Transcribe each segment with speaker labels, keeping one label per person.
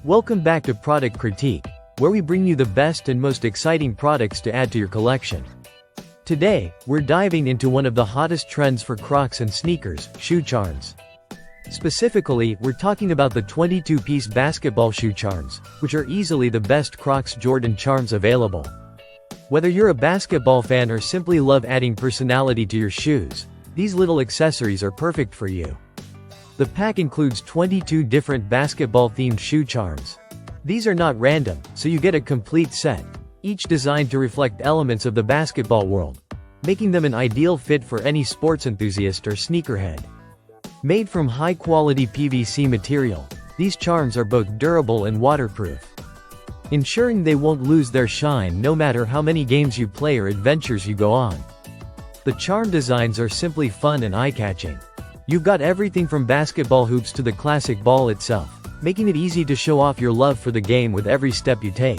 Speaker 1: Welcome back to Product Critique, where we bring you the best and most exciting products to add to your collection. Today, we're diving into one of the hottest trends for Crocs and sneakers, shoe charms. Specifically, we're talking about the 22-piece basketball shoe charms, which are easily the best Crocs Jordan Charms available. Whether you're a basketball fan or simply love adding personality to your shoes, these little accessories are perfect for you. The pack includes 22 different basketball-themed shoe charms. These are not random, so you get a complete set, each designed to reflect elements of the basketball world, making them an ideal fit for any sports enthusiast or sneakerhead. Made from high-quality PVC material, these charms are both durable and waterproof, ensuring they won't lose their shine no matter how many games you play or adventures you go on. The charm designs are simply fun and eye-catching. You've got everything from basketball hoops to the classic ball itself, making it easy to show off your love for the game with every step you take.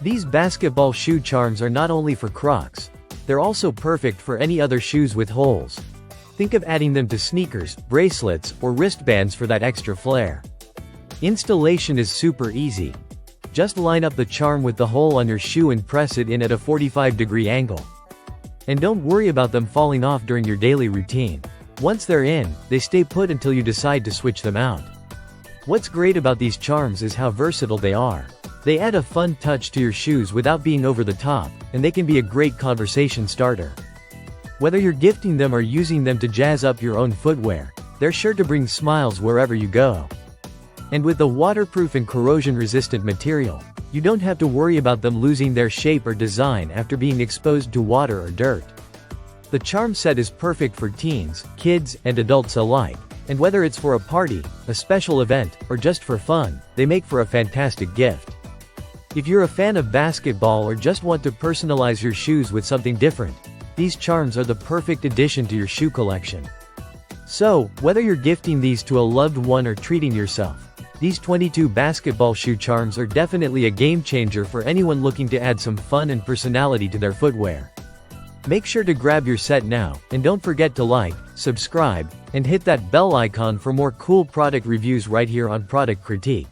Speaker 1: These basketball shoe charms are not only for Crocs, they're also perfect for any other shoes with holes. Think of adding them to sneakers, bracelets, or wristbands for that extra flair. Installation is super easy. Just line up the charm with the hole on your shoe and press it in at a 45-degree angle. And don't worry about them falling off during your daily routine. Once they're in, they stay put until you decide to switch them out. What's great about these charms is how versatile they are. They add a fun touch to your shoes without being over the top, and they can be a great conversation starter. Whether you're gifting them or using them to jazz up your own footwear, they're sure to bring smiles wherever you go. And with the waterproof and corrosion-resistant material, you don't have to worry about them losing their shape or design after being exposed to water or dirt. The charm set is perfect for teens, kids, and adults alike, and whether it's for a party, a special event, or just for fun, they make for a fantastic gift. If you're a fan of basketball or just want to personalize your shoes with something different, these charms are the perfect addition to your shoe collection. So, whether you're gifting these to a loved one or treating yourself, these 22 basketball shoe charms are definitely a game changer for anyone looking to add some fun and personality to their footwear. Make sure to grab your set now, and don't forget to like, subscribe, and hit that bell icon for more cool product reviews right here on Product Critique.